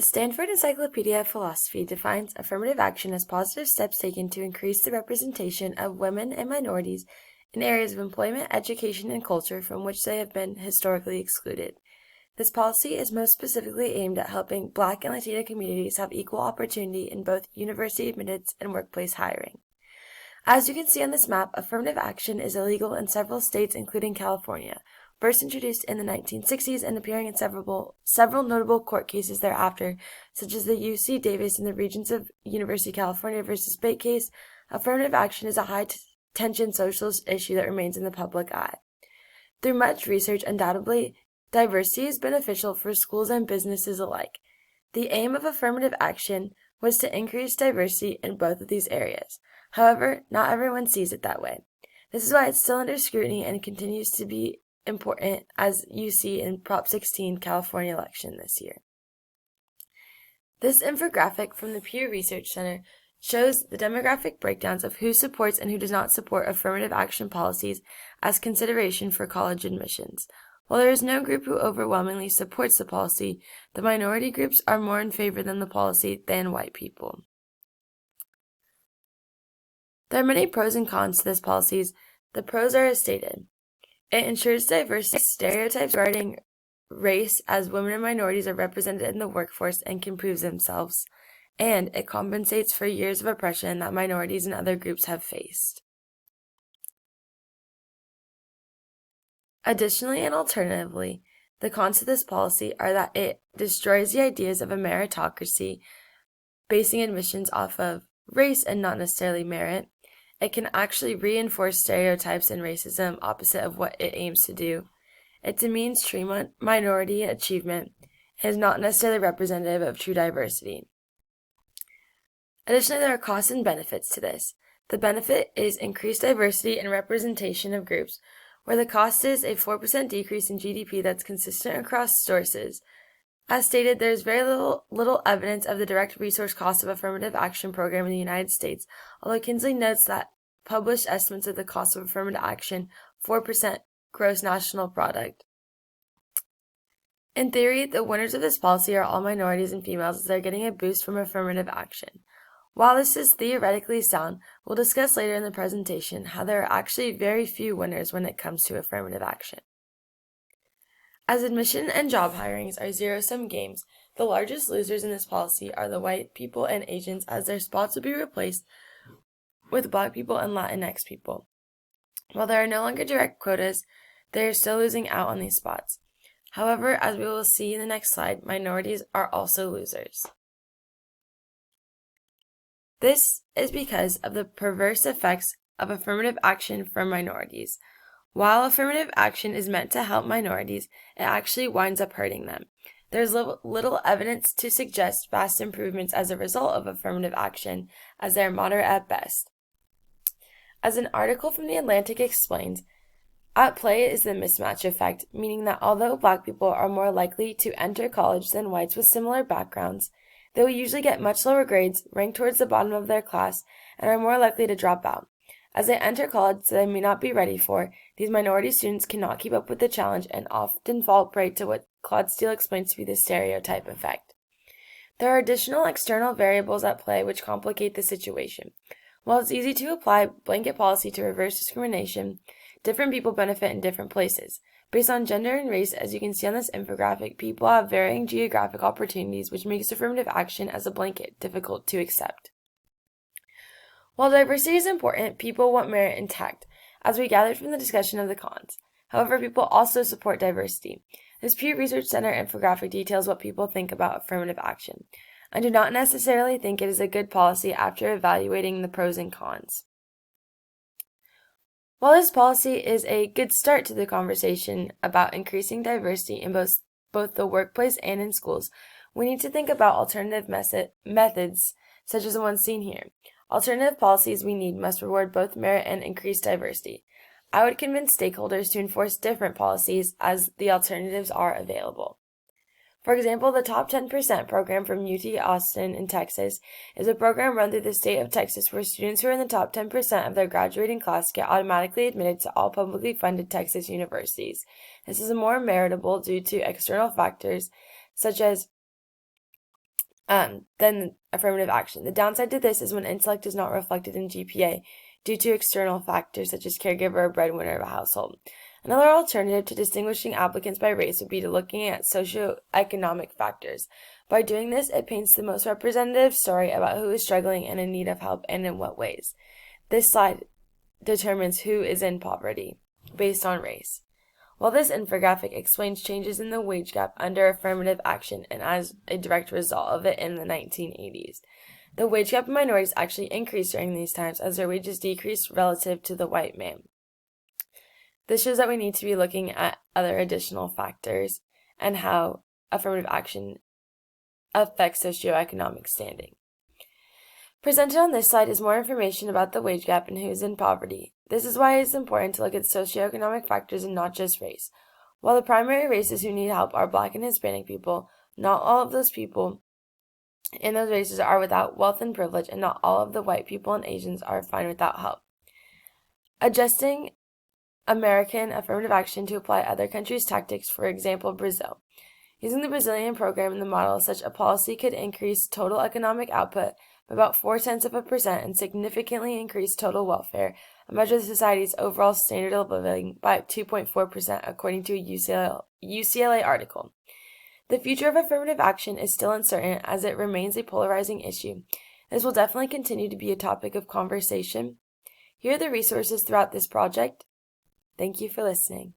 The Stanford Encyclopedia of Philosophy defines affirmative action as positive steps taken to increase the representation of women and minorities in areas of employment, education, and culture from which they have been historically excluded. This policy is most specifically aimed at helping Black and Latino communities have equal opportunity in both university admittance and workplace hiring. As you can see on this map, affirmative action is illegal in several states, including California, first introduced in the 1960s and appearing in several notable court cases thereafter, such as the UC Davis and the Regents of University of California versus Bate case. Affirmative action is a high-tension socialist issue that remains in the public eye. Through much research, undoubtedly, diversity is beneficial for schools and businesses alike. The aim of affirmative action was to increase diversity in both of these areas. However, not everyone sees it that way. This is why it's still under scrutiny and continues to be important, as you see in Prop 16 California election this year. This infographic from the Pew Research Center shows the demographic breakdowns of who supports and who does not support affirmative action policies as consideration for college admissions. While there is no group who overwhelmingly supports the policy, the minority groups are more in favor than the policy than white people. There are many pros and cons to this policy. The pros are as stated. It ensures diversity stereotypes regarding race as women and minorities are represented in the workforce and can prove themselves, and it compensates for years of oppression that minorities and other groups have faced. Additionally and alternatively, the cons to this policy are that it destroys the ideas of a meritocracy, basing admissions off of race and not necessarily merit. It can actually reinforce stereotypes and racism opposite of what it aims to do. It demeans true minority achievement and is not necessarily representative of true diversity. Additionally, there are costs and benefits to this. The benefit is increased diversity and representation of groups, where the cost is a 4% decrease in GDP that's consistent across sources. As stated, there is very little evidence of the direct resource cost of affirmative action program in the United States, although Kinsley notes that published estimates of the cost of affirmative action, 4% gross national product. In theory, the winners of this policy are all minorities and females, as they're getting a boost from affirmative action. While this is theoretically sound, we'll discuss later in the presentation how there are actually very few winners when it comes to affirmative action. As admission and job hirings are zero-sum games, the largest losers in this policy are the white people and Asians, as their spots will be replaced with Black people and Latinx people. While there are no longer direct quotas, they are still losing out on these spots. However, as we will see in the next slide, minorities are also losers. This is because of the perverse effects of affirmative action for minorities. While affirmative action is meant to help minorities, it actually winds up hurting them. There's little evidence to suggest vast improvements as a result of affirmative action, as they are moderate at best. As an article from The Atlantic explains, at play is the mismatch effect, meaning that although Black people are more likely to enter college than whites with similar backgrounds, they will usually get much lower grades, rank towards the bottom of their class, and are more likely to drop out. As they enter college that they may not be ready for, these minority students cannot keep up with the challenge and often fall prey to what Claude Steele explains to be the stereotype effect. There are additional external variables at play which complicate the situation. While it's easy to apply blanket policy to reverse discrimination, different people benefit in different places. Based on gender and race, as you can see on this infographic, people have varying geographic opportunities, which makes affirmative action as a blanket difficult to accept. While diversity is important, people want merit intact, as we gathered from the discussion of the cons. However, people also support diversity. This Pew Research Center infographic details what people think about affirmative action. I do not necessarily think it is a good policy after evaluating the pros and cons. While this policy is a good start to the conversation about increasing diversity in both the workplace and in schools, we need to think about alternative methods such as the ones seen here. Alternative policies we need must reward both merit and increased diversity. I would convince stakeholders to enforce different policies as the alternatives are available. For example, the Top 10% program from UT Austin in Texas is a program run through the state of Texas where students who are in the top 10% of their graduating class get automatically admitted to all publicly funded Texas universities. This is more meritable due to external factors such as than affirmative action. The downside to this is when intellect is not reflected in GPA due to external factors such as caregiver or breadwinner of a household. Another alternative to distinguishing applicants by race would be to looking at socioeconomic factors. By doing this, it paints the most representative story about who is struggling and in need of help and in what ways. This slide determines who is in poverty based on race. While this infographic explains changes in the wage gap under affirmative action and as a direct result of it in the 1980s, the wage gap in minorities actually increased during these times as their wages decreased relative to the white man. This shows that we need to be looking at other additional factors and how affirmative action affects socioeconomic standing. Presented on this slide is more information about the wage gap and who is in poverty. This is why it is important to look at socioeconomic factors and not just race. While the primary races who need help are Black and Hispanic people, not all of those people in those races are without wealth and privilege, and not all of the white people and Asians are fine without help. Adjusting American affirmative action to apply other countries' tactics, for example, Brazil. Using the Brazilian program in the model, such a policy could increase total economic output by about 0.4% and significantly increase total welfare and measure the society's overall standard of living by 2.4%, according to a UCLA article. The future of affirmative action is still uncertain as it remains a polarizing issue. This will definitely continue to be a topic of conversation. Here are the resources throughout this project. Thank you for listening.